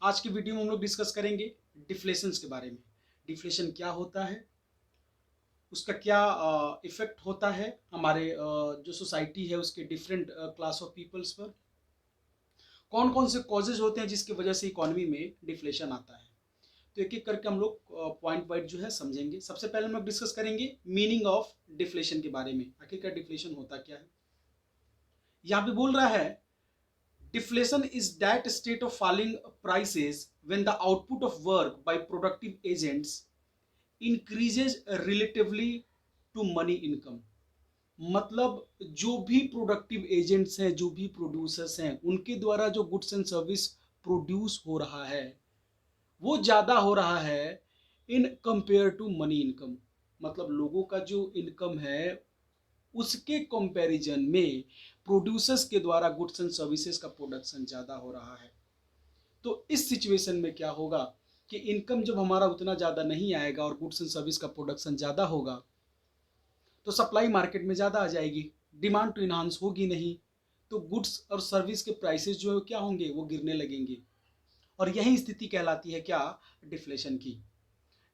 आज की वीडियो में हम लोग डिस्कस करेंगे डिफ्लेशंस के बारे में। डिफ्लेशन क्या होता है, उसका क्या इफेक्ट होता है हमारे जो सोसाइटी है उसके डिफरेंट क्लास ऑफ पीपल्स पर, कौन कौन से कॉजेज होते हैं जिसकी वजह से इकोनॉमी में डिफ्लेशन आता है। तो एक एक करके हम लोग पॉइंट वाइज जो है समझेंगे। सबसे पहले हम लोग डिस्कस करेंगे मीनिंग ऑफ डिफ्लेशन के बारे में, आखिरकार डिफ्लेशन होता क्या है। यहाँ पे बोल रहा है deflation is that state of falling prices when the output of work by productive agents increases relatively to money income। मतलब जो भी प्रोडक्टिव एजेंट्स हैं, जो भी प्रोड्यूसर्स हैं, उनके द्वारा जो गुड्स एंड सर्विस प्रोड्यूस हो रहा है वो ज़्यादा हो रहा है in compare to money income. मतलब लोगों का जो इनकम है उसके कंपैरिजन में प्रोड्यूसर्स के द्वारा गुड्स एंड सर्विसेज का प्रोडक्शन ज़्यादा हो रहा है। तो इस सिचुएशन में क्या होगा कि इनकम जब हमारा उतना ज़्यादा नहीं आएगा और गुड्स एंड सर्विस का प्रोडक्शन ज़्यादा होगा तो सप्लाई मार्केट में ज़्यादा आ जाएगी, डिमांड तो इन्हांस होगी नहीं, तो गुड्स और सर्विस के प्राइसेस जो है क्या होंगे, वो गिरने लगेंगे। और यही स्थिति कहलाती है क्या, डिफ्लेशन की।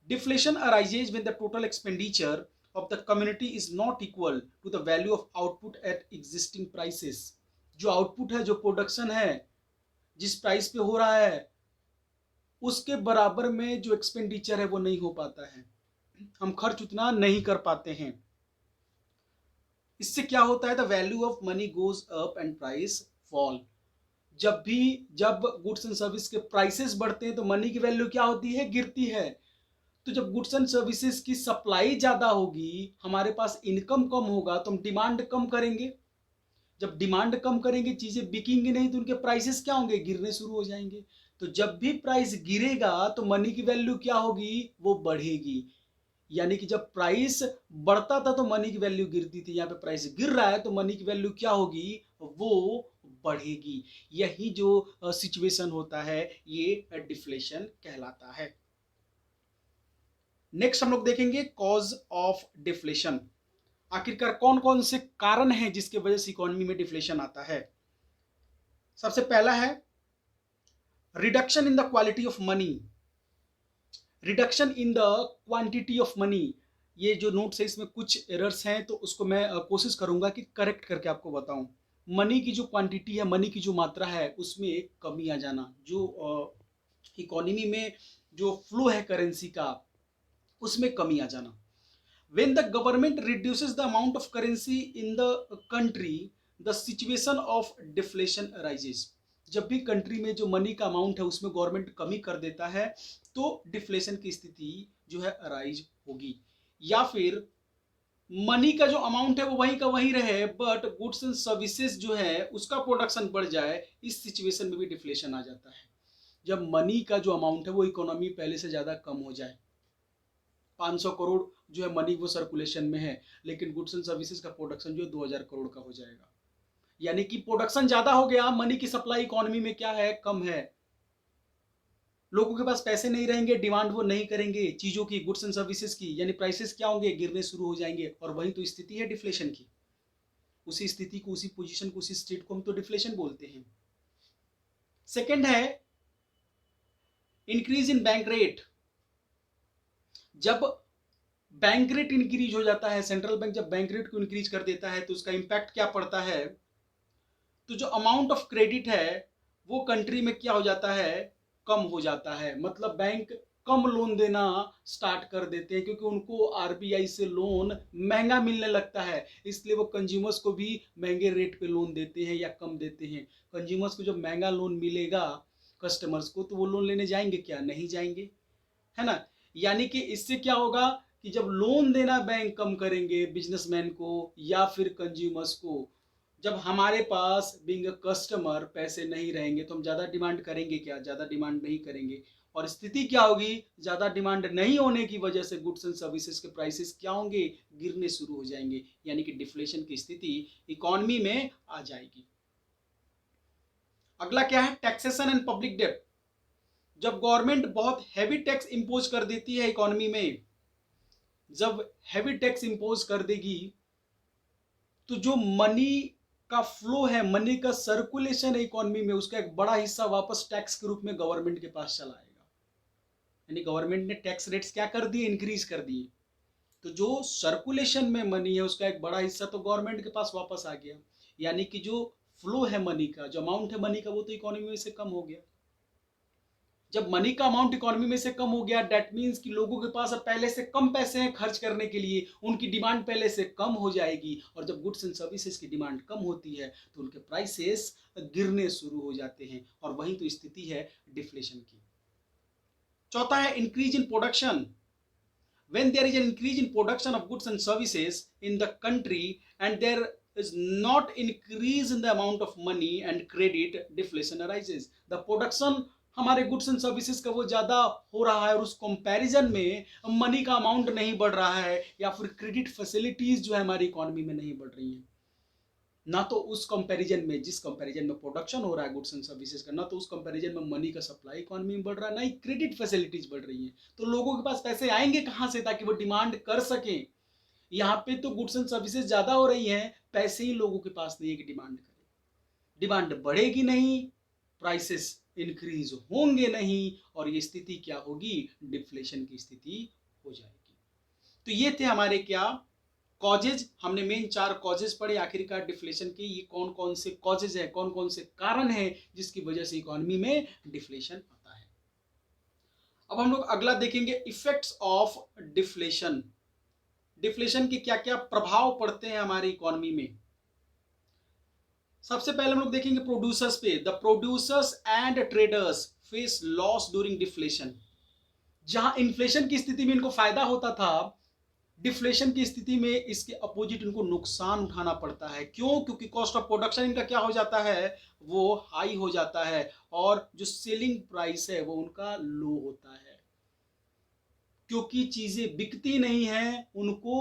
Deflation arises when the total expenditure of the community is not equal to the value of output at existing prices। जो आउटपुट है, जो प्रोडक्शन है, जिस प्राइस पे हो रहा है उसके बराबर में जो एक्सपेंडिचर है वो नहीं हो पाता है, हम खर्च उतना नहीं कर पाते हैं। इससे क्या होता है, the value of money goes up and price fall. जब गुड्स एंड सर्विस के प्राइसेस बढ़ते हैं तो मनी की वैल्यू क्या होती है, गिरती है। तो जब गुड्स एंड सर्विसेज की सप्लाई ज़्यादा होगी, हमारे पास इनकम कम होगा तो हम डिमांड कम करेंगे। जब डिमांड कम करेंगे, चीज़ें बिकेंगी नहीं तो उनके प्राइसेस क्या होंगे, गिरने शुरू हो जाएंगे। तो जब भी प्राइस गिरेगा तो मनी की वैल्यू क्या होगी, वो बढ़ेगी। यानी कि जब प्राइस बढ़ता था तो मनी की वैल्यू गिरती थी, यहाँ पे प्राइस गिर रहा है तो मनी की वैल्यू क्या होगी, वो बढ़ेगी। यही जो सिचुएशन होता है ये डिफ्लेशन कहलाता है। नेक्स्ट हम लोग देखेंगे कॉज ऑफ डिफ्लेशन। आखिरकार कौन कौन से कारण हैं जिसके वजह से इकोनॉमी में डिफ्लेशन आता है। सबसे पहला है reduction in the quality of money, reduction in the quantity of money. ये जो नोट्स है इसमें कुछ एरर्स हैं तो उसको मैं कोशिश करूंगा कि करेक्ट करके आपको बताऊं। मनी की जो क्वांटिटी है, मनी की जो मात्रा है उसमें एक कमी आ जाना, जो इकोनॉमी में जो फ्लो है करेंसी का उसमें कमी आ जाना। When the government reduces the amount of currency in the country, the situation of deflation arises। जब भी कंट्री में जो मनी का अमाउंट है उसमें गवर्नमेंट कमी कर देता है तो डिफ्लेशन की स्थिति जो है अराइज होगी। या फिर मनी का जो अमाउंट है वो वहीं का वहीं रहे बट गुड्स एंड सर्विसेज जो है उसका प्रोडक्शन बढ़ जाए, इस सिचुएशन में भी डिफ्लेशन आ जाता है। जब मनी का जो अमाउंट है वो इकोनॉमी पहले से ज़्यादा कम हो जाए, 500 करोड़ जो है मनी वो सर्कुलेशन में है लेकिन गुड्स एंड सर्विसेज का प्रोडक्शन जो है 2000 करोड़ का हो जाएगा। यानी कि प्रोडक्शन ज्यादा हो गया, मनी की सप्लाई इकोनॉमी में क्या है, कम है। लोगों के पास पैसे नहीं रहेंगे, डिमांड वो नहीं करेंगे चीजों की, गुड्स एंड सर्विसेज की, यानी प्राइसेस क्या होंगे, गिरने शुरू हो जाएंगे। और वही तो स्थिति है डिफ्लेशन की। उसी स्थिति को, उसी पोजीशन को, उसी स्टेट को हम तो डिफ्लेशन बोलते हैं। सेकेंड है इंक्रीज इन बैंक रेट। जब बैंक रेट इंक्रीज हो जाता है, सेंट्रल बैंक जब बैंक रेट को इंक्रीज कर देता है तो उसका इंपैक्ट क्या पड़ता है, तो जो अमाउंट ऑफ क्रेडिट है वो कंट्री में क्या हो जाता है, कम हो जाता है। मतलब बैंक कम लोन देना स्टार्ट कर देते हैं क्योंकि उनको आरबीआई से लोन महंगा मिलने लगता है, इसलिए वो कंज्यूमर्स को भी महंगे रेट पे लोन देते हैं या कम देते हैं। कंज्यूमर्स को जब महंगा लोन मिलेगा कस्टमर्स को तो वो लोन लेने जाएंगे क्या, नहीं जाएंगे, है ना। यानी कि इससे क्या होगा कि जब लोन देना बैंक कम करेंगे बिजनेसमैन को या फिर कंज्यूमर्स को, जब हमारे पास बीइंग अ कस्टमर पैसे नहीं रहेंगे तो हम ज़्यादा डिमांड करेंगे क्या, ज़्यादा डिमांड नहीं करेंगे। और स्थिति क्या होगी, ज़्यादा डिमांड नहीं होने की वजह से गुड्स एंड सर्विसेज के प्राइसेस क्या होंगे, गिरने शुरू हो जाएंगे। यानी कि डिफ्लेशन की स्थिति इकोनॉमी में आ जाएगी। अगला क्या है, टैक्सेशन एंड पब्लिक डेब्ट। जब गवर्नमेंट बहुत हैवी टैक्स इंपोज कर देती है इकोनॉमी में, जब हैवी टैक्स इंपोज कर देगी तो जो मनी का फ्लो है, मनी का सर्कुलेशन है इकोनॉमी में, उसका एक बड़ा हिस्सा वापस टैक्स के रूप में गवर्नमेंट के पास चला आएगा। यानी गवर्नमेंट ने टैक्स रेट्स क्या कर दिए, इंक्रीज कर दिए, तो जो सर्कुलेशन में मनी है उसका एक बड़ा हिस्सा तो गवर्नमेंट के पास वापस आ गया। यानी कि जो फ्लो है मनी का, जो अमाउंट है मनी का, वो तो इकोनॉमी में से कम हो गया। जब मनी का अमाउंट इकोनॉमी में से कम हो गया, डेट मीन्स कि लोगों के पास अब पहले से कम पैसे हैं खर्च करने के लिए, उनकी डिमांड पहले से कम हो जाएगी, और जब गुड्स एंड सर्विसेज की डिमांड कम होती है तो उनके प्राइसेस गिरने शुरू हो जाते हैं, और वही तो स्थिति है डिफ्लेशन की। चौथा है increase in production. When there is an increase in production of goods and services in the country and there is not increase in the amount of money and credit, deflation arises. The production हमारे goods and services का वो ज़्यादा हो रहा है और उस comparison में मनी का अमाउंट नहीं बढ़ रहा है, या फिर क्रेडिट फैसिलिटीज जो है हमारी इकोनॉमी में नहीं बढ़ रही हैं। ना तो उस कंपैरिजन में, जिस कंपैरिजन में प्रोडक्शन हो रहा है गुड्स एंड सर्विसेज का, ना तो उस कंपैरिजन में मनी का सप्लाई इकोनॉमी में बढ़ रहा है, ना ही क्रेडिट फैसिलिटीज बढ़ रही हैं। तो लोगों के पास पैसे आएंगे कहाँ से ताकि वो डिमांड कर सकें? यहाँ पे तो गुड्स एंड सर्विसेज ज्यादा हो रही हैं, पैसे ही लोगों के पास नहीं है कि डिमांड करें। डिमांड बढ़ेगी नहीं, प्राइसेस इंक्रीज होंगे नहीं, और ये स्थिति क्या होगी, डिफ्लेशन की स्थिति हो जाएगी। तो ये थे हमारे क्या कॉजेज। हमने मेन 4 कॉजेज पढ़े आखिरकार डिफ्लेशन के। ये कौन कौन से कॉजेज है, कौन कौन से कारण है जिसकी वजह से इकोनॉमी में डिफ्लेशन आता है। अब हम लोग अगला देखेंगे इफेक्ट्स ऑफ डिफ्लेशन। डिफ्लेशन के क्या क्या प्रभाव पड़ते हैं हमारी इकोनॉमी में। सबसे पहले हम लोग देखेंगे प्रोड्यूसर्स पे। The producers and traders face loss during deflation. जहां इन्फ्लेशन की स्थिति में इनको फायदा होता था, डिफ्लेशन की स्थिति में इसके अपोजिट इनको नुकसान उठाना पड़ता है। क्यों? क्योंकि कॉस्ट ऑफ प्रोडक्शन इनका क्या हो जाता है, वो हाई हो जाता है, और जो सेलिंग प्राइस है वो उनका लो होता है। क्योंकि चीजें बिकती नहीं हैं, उनको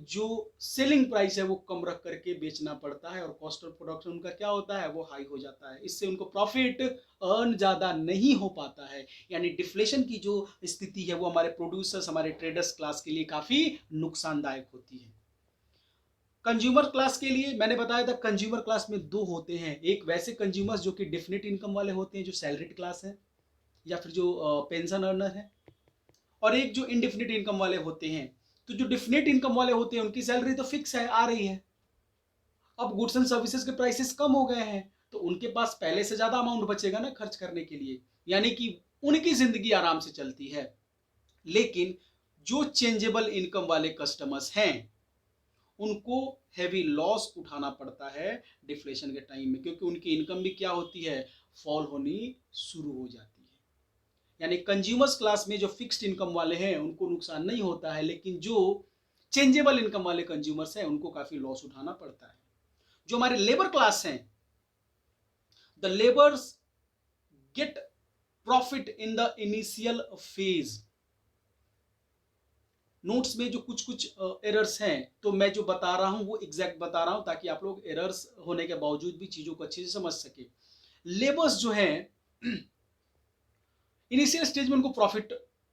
जो सेलिंग प्राइस है वो कम रख करके बेचना पड़ता है, और कॉस्ट ऑफ प्रोडक्शन उनका क्या होता है, वो हाई हो जाता है। इससे उनको प्रॉफिट अर्न ज्यादा नहीं हो पाता है। यानी डिफ्लेशन की जो स्थिति है वो हमारे प्रोड्यूसर्स, हमारे ट्रेडर्स क्लास के लिए काफी नुकसानदायक होती है। कंज्यूमर क्लास के लिए मैंने बताया था, कंज्यूमर क्लास में 2 होते हैं। एक वैसे कंज्यूमर्स जो कि डेफिनेट इनकम वाले होते हैं, जो सैलरीड क्लास है या फिर जो पेंशन अर्नर है, और एक जो इनडिफिनिट इनकम वाले होते हैं। तो जो डिफिनिट इनकम वाले होते हैं उनकी सैलरी तो फिक्स है, आ रही है। अब गुड्स एंड सर्विसेज के प्राइसेस कम हो गए हैं तो उनके पास पहले से ज्यादा अमाउंट बचेगा ना खर्च करने के लिए, यानी कि उनकी जिंदगी आराम से चलती है। लेकिन जो चेंजेबल इनकम वाले कस्टमर्स हैं उनको हैवी लॉस उठाना पड़ता है डिफ्लेशन के टाइम में, क्योंकि उनकी इनकम भी क्या होती है, फॉल होनी शुरू हो जाती है। यानी कंज्यूमर्स क्लास में जो फिक्स्ड इनकम वाले हैं उनको नुकसान नहीं होता है, लेकिन जो चेंजेबल इनकम वाले कंज्यूमर्स हैं उनको काफी लॉस उठाना पड़ता है। जो हमारे लेबर क्लास हैं, the labours gate profit in the initial phase. Notes में जो कुछ कुछ एरर्स हैं तो मैं जो बता रहा हूं वो एग्जैक्ट बता रहा हूं ताकि आप लोग एरर्स होने के बावजूद भी चीजों को अच्छे से समझ सके। लेबर्स जो हैं इनिशियल स्टेज में उनको प्रॉफिट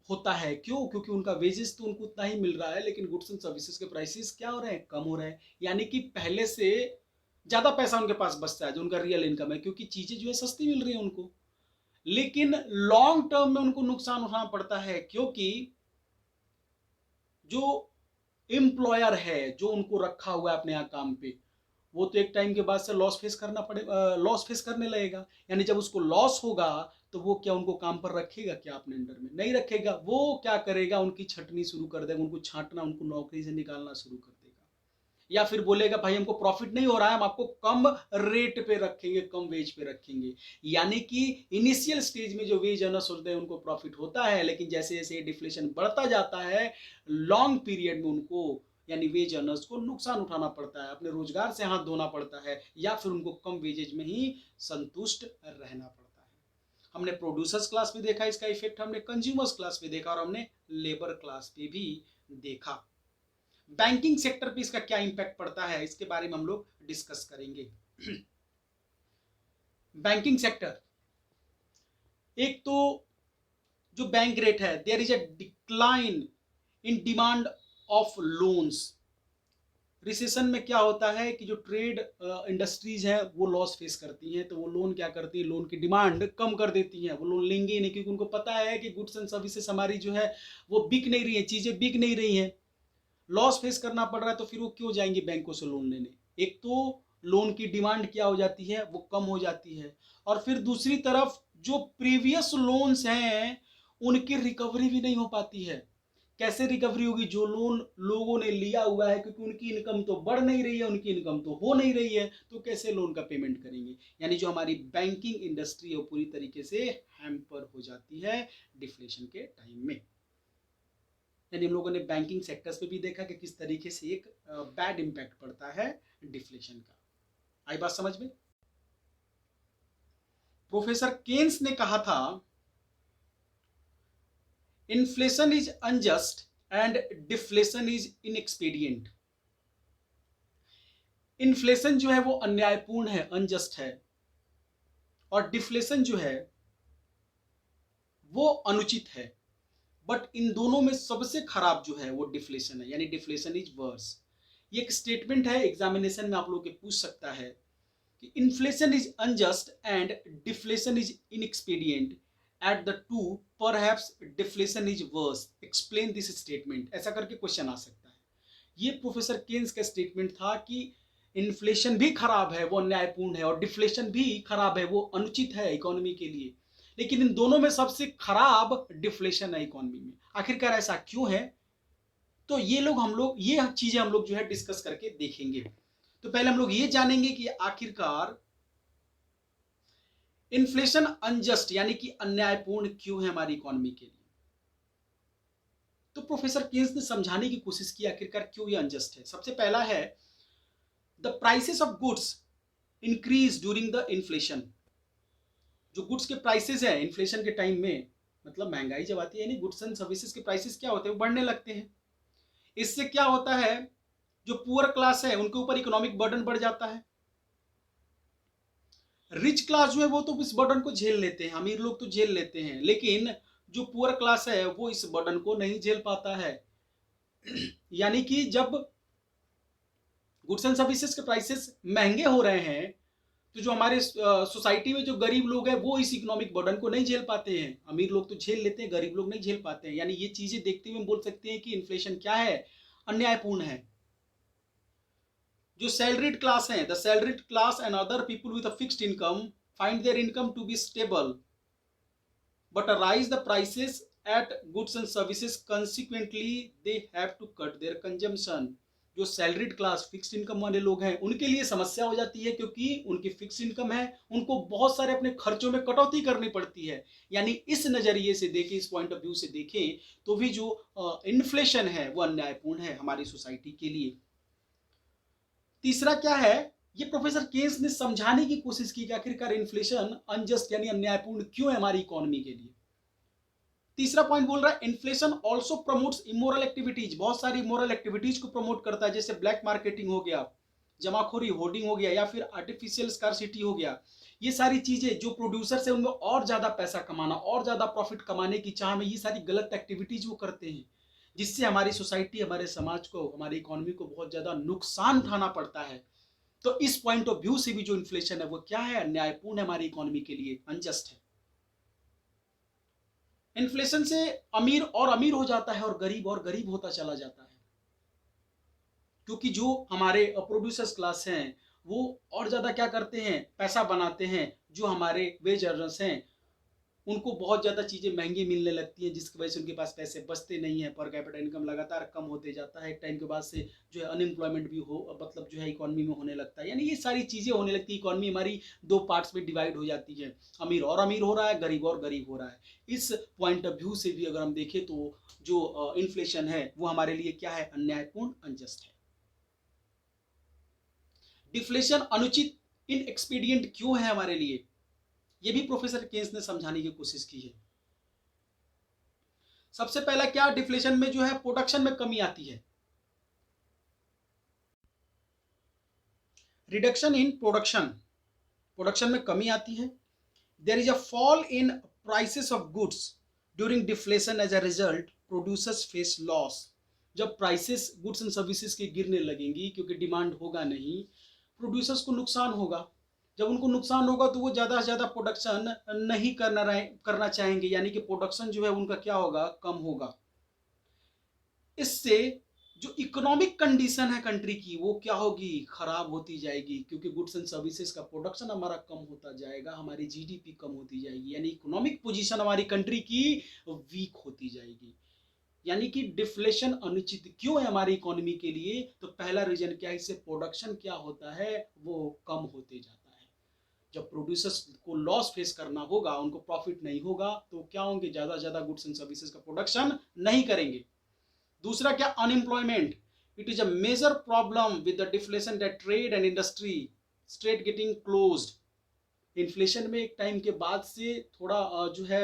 होता है। क्यों? क्योंकि उनका वेजेस तो उनको उतना ही मिल रहा है, लेकिन गुड्स एंड सर्विसेज के प्राइसेस क्या हो रहे हैं, कम हो रहे हैं। यानी कि पहले से ज्यादा पैसा उनके पास बचता है, जो उनका रियल इनकम है, क्योंकि चीजें जो है सस्ती मिल रही है उनको। लेकिन लॉन्ग टर्म में उनको नुकसान उठाना पड़ता है, क्योंकि जो एम्प्लॉयर है जो उनको रखा हुआ है अपने यहाँ काम पे, वो तो एक टाइम के बाद से लॉस फेस करना पड़े, लॉस फेस करने लगेगा। यानी जब उसको लॉस होगा तो वो क्या उनको काम पर रखेगा क्या अपने अंडर में? नहीं रखेगा। वो क्या करेगा, उनकी छटनी शुरू कर देगा, उनको छांटना, उनको नौकरी से निकालना शुरू कर देगा। या फिर बोलेगा भाई हमको प्रॉफिट नहीं हो रहा है, हम आपको कम रेट पे रखेंगे, कम वेज पे रखेंगे। यानी कि इनिशियल स्टेज में जो वेज अर्नर्स होते हैं उनको प्रॉफिट होता है, लेकिन जैसे जैसे डिफ्लेशन बढ़ता जाता है लॉन्ग पीरियड में उनको यानी वेज अर्नर्स को नुकसान उठाना पड़ता है, अपने रोजगार से हाथ धोना पड़ता है, या फिर उनको कम वेजेज में ही संतुष्ट रहना पड़ता है। हमने प्रोड्यूसर्स क्लास में देखा इसका इफेक्ट, हमने कंज्यूमर्स क्लास में देखा, और हमने लेबर क्लास पे भी देखा। बैंकिंग सेक्टर पे इसका क्या इंपैक्ट पड़ता है इसके बारे में हम लोग डिस्कस करेंगे। बैंकिंग सेक्टर, एक तो जो बैंक रेट है, there is a decline in demand of loans. Recession में क्या होता है कि जो ट्रेड इंडस्ट्रीज हैं वो लॉस फेस करती हैं, तो वो लोन क्या करती है, लोन की डिमांड कम कर देती हैं, वो लोन लेंगे ही नहीं, क्योंकि उनको पता है कि गुड्स एंड सर्विसेज हमारी जो है वो बिक नहीं रही है, चीज़ें बिक नहीं रही हैं, लॉस फेस करना पड़ रहा है, तो फिर वो क्यों जाएंगे बैंकों से लोन लेने। एक तो लोन की डिमांड क्या हो जाती है, वो कम हो जाती है, और फिर दूसरी तरफ जो प्रीवियस लोन्स हैं उनकी रिकवरी भी नहीं हो पाती है। कैसे रिकवरी होगी, जो लोन लोगों ने लिया हुआ है, क्योंकि उनकी इनकम तो बढ़ नहीं रही है, उनकी इनकम तो हो नहीं रही है, तो कैसे लोन का पेमेंट करेंगे। यानी जो हमारी बैंकिंग इंडस्ट्री है वो पूरी तरीके से हैम्पर हो जाती है डिफ्लेशन के टाइम में। यानी हम लोगों ने बैंकिंग सेक्टर्स पे भी देखा कि किस तरीके से एक बैड इंपैक्ट पड़ता है डिफ्लेशन का। आई बात समझ में। प्रोफेसर केन्स ने कहा था, inflation is unjust and deflation is inexpedient. Inflation जो है वो अन्यायपूर्ण है, अनजस्ट है, और डिफ्लेशन जो है वो अनुचित है। बट इन दोनों में सबसे खराब जो है वो डिफ्लेशन है, यानी डिफ्लेशन इज वर्स। ये एक स्टेटमेंट है, एग्जामिनेशन में आप लोग के पूछ सकता है कि inflation is unjust and deflation is inexpedient at the two perhaps deflation is worse, explain this statement, ऐसा करके क्वेश्चन आ सकता है। ये प्रोफेसर केन्स का स्टेटमेंट था कि इन्फ्लेशन भी खराब है, वो अन्यायपूर्ण है, और डिफ्लेशन भी खराब है, वो अनुचित है इकोनॉमी के लिए, लेकिन इन दोनों में सबसे खराब डिफ्लेशन है इकोनॉमी में। आखिरकार ऐसा क्यों है, तो ये चीजें हम लोग जो है डिस्कस करके देखेंगे। तो पहले हम लोग ये जानेंगे कि आखिरकार इन्फ्लेशन अनजस्ट यानी कि अन्यायपूर्ण क्यों है हमारी इकोनॉमी के लिए। तो प्रोफेसर केन्स ने समझाने की कोशिश की आखिरकार क्यों ये अनजस्ट है। सबसे पहला है, the prices of goods increase during the inflation. जो गुड्स के प्राइसेस है इन्फ्लेशन के टाइम में, मतलब महंगाई जब आती है, यानी गुड्स एंड सर्विसेज के प्राइसेस क्या होते हैं, वो बढ़ने लगते हैं। इससे क्या होता है, जो पुअर क्लास है उनके ऊपर इकोनॉमिक बर्डन बढ़ जाता है। रिच क्लास जो है वो तो इस बर्डन को झेल लेते हैं, अमीर लोग तो झेल लेते हैं, लेकिन जो पुअर क्लास है वो इस बर्डन को नहीं झेल पाता है। यानी कि जब गुड्स एंड सर्विसेज के प्राइसेस महंगे हो रहे हैं, तो जो हमारे सोसाइटी में जो गरीब लोग हैं वो इस इकोनॉमिक बर्डन को नहीं झेल पाते हैं। अमीर लोग तो झेल लेते हैं, गरीब लोग नहीं झेल पाते हैं। यानी ये चीजें देखते हुए हम बोल सकते हैं कि इन्फ्लेशन क्या है, अन्यायपूर्ण है। जो सैलरीड क्लास है, the salaried class and other people with a fixed income find their income to be stable but rise the prices at goods and services, consequently they have to cut their consumption. जो salaried class fixed income वाले लोग हैं उनके लिए समस्या हो जाती है, क्योंकि उनकी फिक्स्ड इनकम है, उनको बहुत सारे अपने खर्चों में कटौती करनी पड़ती है। यानी इस नजरिए से देखें, इस पॉइंट ऑफ व्यू से देखें, तो भी जो इन्फ्लेशन है वो अन्यायपूर्ण है हमारी सोसाइटी के लिए। तीसरा क्या है, ये प्रोफेसर केन्स ने समझाने की कोशिश की कि आखिरकार इन्फ्लेशन अनजस्ट यानी अन्यायपूर्ण क्यों है हमारी इकोनॉमी के लिए। तीसरा पॉइंट बोल रहा है, inflation also promotes immoral activities. बहुत सारी इमोरल एक्टिविटीज को प्रमोट करता है, जैसे ब्लैक मार्केटिंग हो गया, जमाखोरी, होर्डिंग हो गया, या फिर आर्टिफिशियल स्कार्सिटी हो गया। ये सारी चीजें जो प्रोड्यूसर्स है उनमें और ज्यादा पैसा कमाना, और ज्यादा प्रॉफिट कमाने की चाह में ये सारी गलत एक्टिविटीज वो करते हैं, जिससे हमारी सोसाइटी, हमारे समाज को, हमारी इकोनॉमी को बहुत ज्यादा नुकसान उठाना पड़ता है। तो इस पॉइंट ऑफ व्यू से भी जो इन्फ्लेशन है वो क्या है, अन्यायपूर्ण है हमारी इकोनॉमी के लिए, अनजस्ट है। इन्फ्लेशन से अमीर और अमीर हो जाता है और गरीब होता चला जाता है, क्योंकि जो हमारे प्रोड्यूसर्स क्लास हैं वो और ज्यादा क्या करते हैं, पैसा बनाते हैं। जो हमारे वेज अर्नर्स हैं उनको बहुत ज्यादा चीजें महंगी मिलने लगती हैं, जिसकी वजह से उनके पास पैसे बचते नहीं है, पर कैपिटा इनकम लगातार कम होते जाता है। एक टाइम के बाद से जो है अनएम्प्लॉयमेंट भी मतलब जो है इकोनॉमी में होने लगता है। यानी ये सारी चीजें होने लगती है, इकोनॉमी हमारी दो पार्ट्स में डिवाइड हो जाती है, अमीर और अमीर हो रहा है, गरीब और गरीब हो रहा है। इस पॉइंट ऑफ व्यू से भी अगर हम देखें तो जो इन्फ्लेशन है वो हमारे लिए क्या है, अन्यायपूर्ण, अनजस्ट है। डिफ्लेशन अनुचित, इनएक्सपीडियंट क्यों है हमारे लिए, ये भी प्रोफेसर केन्स ने समझाने की कोशिश की है। सबसे पहला क्या, डिफ्लेशन में जो है प्रोडक्शन में कमी आती है, रिडक्शन इन प्रोडक्शन में कमी आती है। There is a fall in prices of goods during deflation, as a result producers face loss. जब प्राइसेस गुड्स एंड सर्विसेज की गिरने लगेंगी क्योंकि डिमांड होगा नहीं, प्रोड्यूसर्स को नुकसान होगा। जब उनको नुकसान होगा तो वो ज़्यादा से ज़्यादा प्रोडक्शन नहीं करना चाहेंगे, यानी कि प्रोडक्शन जो है उनका क्या होगा, कम होगा। इससे जो इकोनॉमिक कंडीशन है कंट्री की वो क्या होगी, खराब होती जाएगी, क्योंकि गुड्स एंड सर्विसेज का प्रोडक्शन हमारा कम होता जाएगा, हमारी जीडीपी कम होती जाएगी, यानी इकोनॉमिक पोजीशन हमारी कंट्री की वीक होती जाएगी। यानी कि डिफ्लेशन अनुचित क्यों है हमारी इकोनॉमी के लिए, तो पहला रीजन क्या है, इससे प्रोडक्शन क्या होता है, वो कम होते जाता है। जब प्रोड्यूसर्स को लॉस फेस करना होगा, उनको प्रॉफिट नहीं होगा, तो क्या होंगे, ज्यादा से ज्यादा गुड्स एंड सर्विसेज का प्रोडक्शन नहीं करेंगे। दूसरा क्या, unemployment. It is a major problem with the deflation that trade and industry start getting closed. Inflation में एक टाइम के बाद से थोड़ा जो है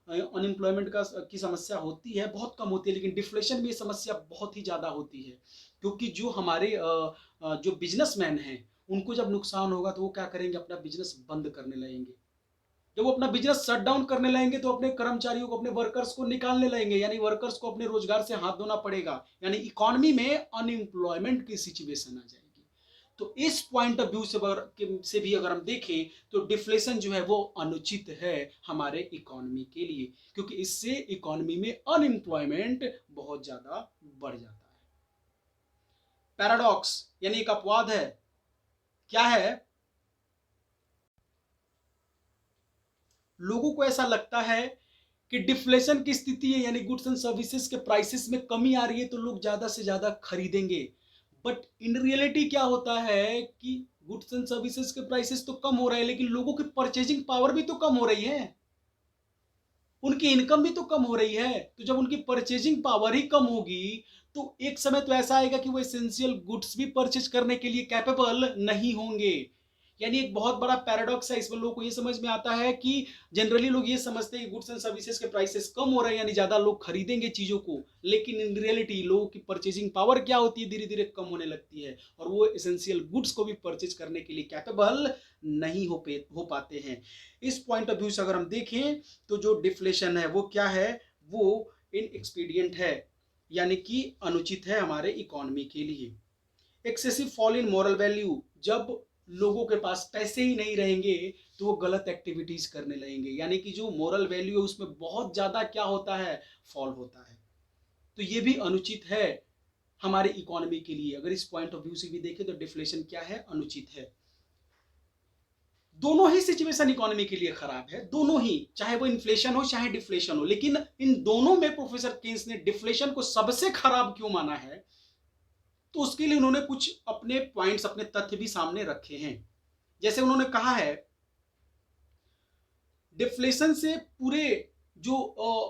अनएम्प्लॉयमेंट की समस्या होती है, बहुत कम होती है, लेकिन डिफ्लेशन में ये समस्या बहुत ही ज़्यादा होती है, क्योंकि जो हमारे जो बिजनेसमैन हैं उनको जब नुकसान होगा तो वो क्या करेंगे, अपना बिजनेस बंद करने लगेंगे। जब वो अपना बिजनेस शट डाउन करने लगेंगे तो अपने कर्मचारियों को, अपने वर्कर्स को निकालने लगेंगे, यानी वर्कर्स को अपने रोजगार से हाथ धोना पड़ेगा, यानी इकोनॉमी में अनएम्प्लॉयमेंट की सिचुएशन आ जाएगी। तो इस पॉइंट ऑफ व्यू से भी अगर हम देखें तो डिफ्लेशन जो है वो अनुचित है हमारे इकोनॉमी के लिए, क्योंकि इससे इकोनॉमी में अनएम्प्लॉयमेंट बहुत ज्यादा बढ़ जाता है। पैराडॉक्स यानी एक अपवाद है, क्या है, लोगों को ऐसा लगता है कि डिफ्लेशन की स्थिति है, यानी गुड्स एंड सर्विसेज के प्राइसेस में कमी आ रही है तो लोग ज्यादा से ज्यादा खरीदेंगे। बट इन रियलिटी क्या होता है कि गुड्स एंड सर्विसेज के प्राइसेस तो कम हो रहे हैं, लेकिन लोगों की परचेजिंग पावर भी तो कम हो रही है, उनकी इनकम भी तो कम हो रही है। तो जब उनकी परचेजिंग पावर ही कम होगी तो एक समय तो ऐसा आएगा कि वो एसेंशियल गुड्स भी परचेज करने के लिए कैपेबल नहीं होंगे। यानी एक बहुत बड़ा पैराडॉक्स है, इसमें लोगों को ये समझ में आता है कि जनरली लोग ये समझते हैं कि गुड्स एंड सर्विसेज के प्राइसेस कम हो रहे हैं यानी ज्यादा लोग खरीदेंगे चीजों को, लेकिन इन रियलिटी लोगों की परचेजिंग पावर क्या होती है, धीरे धीरे कम होने लगती है और वो एसेंशियल गुड्स को भी परचेज करने के लिए कैपेबल नहीं हो पाते हैं। इस पॉइंट ऑफ व्यू से अगर हम देखें तो जो डिफ्लेशन है वो क्या है, वो इनएक्सपीडियंट है, यानी कि अनुचित है हमारे इकोनॉमी के लिए। Excessive fall in moral value, जब लोगों के पास पैसे ही नहीं रहेंगे तो वो गलत एक्टिविटीज करने लगेंगे, यानी कि जो मोरल वैल्यू है उसमें बहुत ज्यादा क्या होता है, फॉल होता है। तो ये भी अनुचित है हमारे इकोनॉमी के लिए। अगर इस पॉइंट ऑफ व्यू से भी देखें तो डिफ्लेशन क्या है, अनुचित है। दोनों ही सिचुएशन इकोनॉमी के लिए खराब है, दोनों ही, चाहे वो इन्फ्लेशन हो चाहे डिफ्लेशन हो, लेकिन इन दोनों में प्रोफेसर केन्स ने डिफ्लेशन को सबसे खराब क्यों माना है, तो उसके लिए उन्होंने कुछ अपने पॉइंट्स, अपने तथ्य भी सामने रखे हैं। जैसे उन्होंने कहा है, डिफ्लेशन से पूरे जो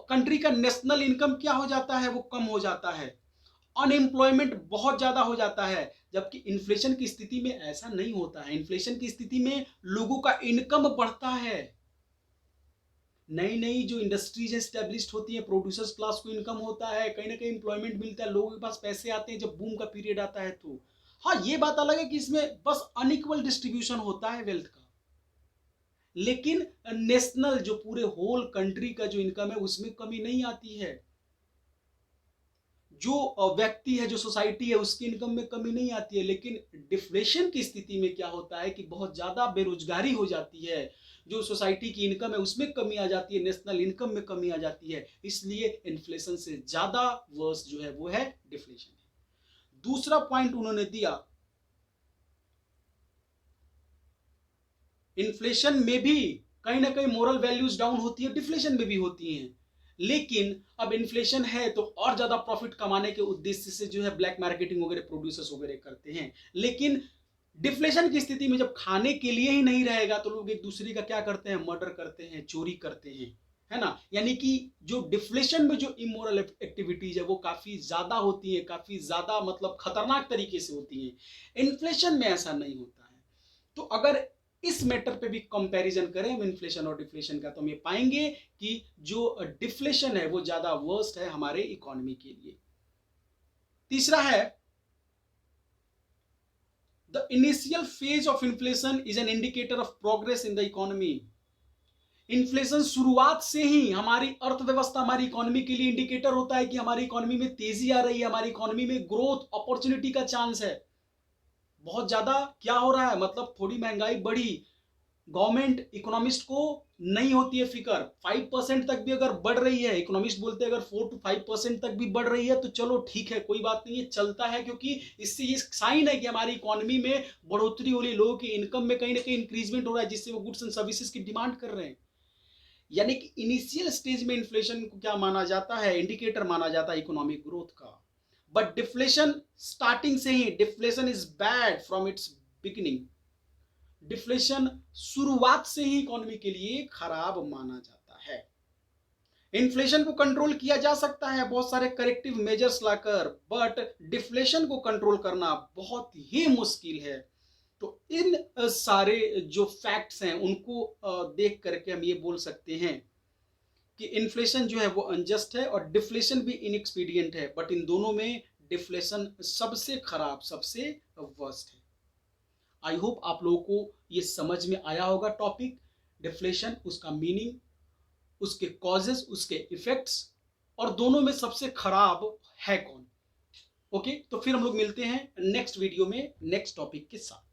कंट्री का नेशनल इनकम क्या हो जाता है, वो कम हो जाता है, अनएम्प्लॉयमेंट बहुत ज्यादा हो जाता है, जबकि इन्फ्लेशन की स्थिति में ऐसा नहीं होता है। इन्फ्लेशन की स्थिति में लोगों का इनकम बढ़ता है, नई नई जो इंडस्ट्रीज एस्टेब्लिश होती है, प्रोड्यूसर्स क्लास को इनकम होता है, कहीं ना कहीं इंप्लॉयमेंट मिलता है, लोगों के पास पैसे आते हैं जब बूम का पीरियड आता है। तो हाँ, ये बात अलग है कि इसमें बस अनइक्वल डिस्ट्रीब्यूशन होता है वेल्थ का, लेकिन नेशनल जो पूरे होल कंट्री का जो इनकम है उसमें कमी नहीं आती है। जो व्यक्ति है, जो सोसाइटी है, उसकी इनकम में कमी नहीं आती है। लेकिन डिफ्लेशन की स्थिति में क्या होता है कि बहुत ज्यादा बेरोजगारी हो जाती है, जो सोसाइटी की इनकम है उसमें कमी आ जाती है, नेशनल इनकम में कमी आ जाती है, इसलिए इन्फ्लेशन से ज्यादा वर्स जो है वो है डिफ्लेशन है। दूसरा पॉइंट उन्होंने दिया, इन्फ्लेशन में भी कहीं ना कहीं मोरल वैल्यूज डाउन होती है, डिफ्लेशन में भी होती हैं, लेकिन अब इन्फ्लेशन है तो और ज्यादा प्रॉफिट कमाने के उद्देश्य से जो है ब्लैक मार्केटिंग वगैरह प्रोड्यूसर्स वगैरह करते हैं। लेकिन डिफ्लेशन की स्थिति में जब खाने के लिए ही नहीं रहेगा तो लोग एक दूसरे का क्या करते हैं, मर्डर करते हैं, चोरी करते हैं, है ना। यानी कि जो डिफ्लेशन में जो इमोरल एक्टिविटीज है वो काफी ज्यादा होती है, काफी ज्यादा मतलब खतरनाक तरीके से होती है। इन्फ्लेशन में ऐसा नहीं होता है। तो अगर इस मैटर पे भी कंपैरिजन करें हम इन्फ्लेशन और डिफ्लेशन का, तो हम ये पाएंगे कि जो डिफ्लेशन है वो ज्यादा वर्स्ट है हमारे इकोनॉमी के लिए। तीसरा है, the initial phase of inflation is an indicator of progress in the economy. Inflation शुरुआत से ही हमारी अर्थव्यवस्था, हमारी इकोनॉमी के लिए इंडिकेटर होता है कि हमारी इकोनॉमी में तेजी आ रही है, हमारी इकोनॉमी में ग्रोथ अपॉर्चुनिटी का चांस है। बहुत ज्यादा क्या हो रहा है, मतलब थोड़ी महंगाई बढ़ी, गवर्नमेंट इकोनॉमिस्ट को नहीं होती है फिक्र, 5% तक भी अगर बढ़ रही है, इकोनॉमिस्ट बोलते हैं अगर 4 to 5% तक भी बढ़ रही है तो चलो ठीक है, कोई बात नहीं है, चलता है, क्योंकि इससे ये साइन है कि हमारी इकोनॉमी में बढ़ोतरी हो रही है, लोगों की इनकम में कहीं ना कहीं इंक्रीजमेंट हो रहा है, जिससे वो गुड्स एंड सर्विसेज की डिमांड कर रहे हैं। यानी कि इनिशियल स्टेज में इन्फ्लेशन को क्या माना जाता है, इंडिकेटर माना जाता है इकोनॉमिक ग्रोथ का। बट डिफ्लेशन स्टार्टिंग से ही, deflation is bad from its beginning. Deflation शुरुआत से ही इकोनॉमी के लिए खराब माना जाता है। इन्फ्लेशन को कंट्रोल किया जा सकता है बहुत सारे corrective measures locker, but deflation को कंट्रोल करना बहुत ही मुश्किल है। तो इन सारे जो फैक्ट्स हैं उनको देख करके हम ये बोल सकते हैं कि इन्फ्लेशन जो है वो अनजस्ट है और डिफ्लेशन भी इनएक्सपीडियंट है, बट इन दोनों में डिफ्लेशन सबसे खराब, सबसे वर्स्ट है। आई होप आप लोगों को ये समझ में आया होगा टॉपिक डिफ्लेशन, उसका मीनिंग, उसके कॉजेस, उसके इफेक्ट्स, और दोनों में सबसे खराब है कौन। ओके, तो फिर हम लोग मिलते हैं नेक्स्ट वीडियो में नेक्स्ट टॉपिक के साथ।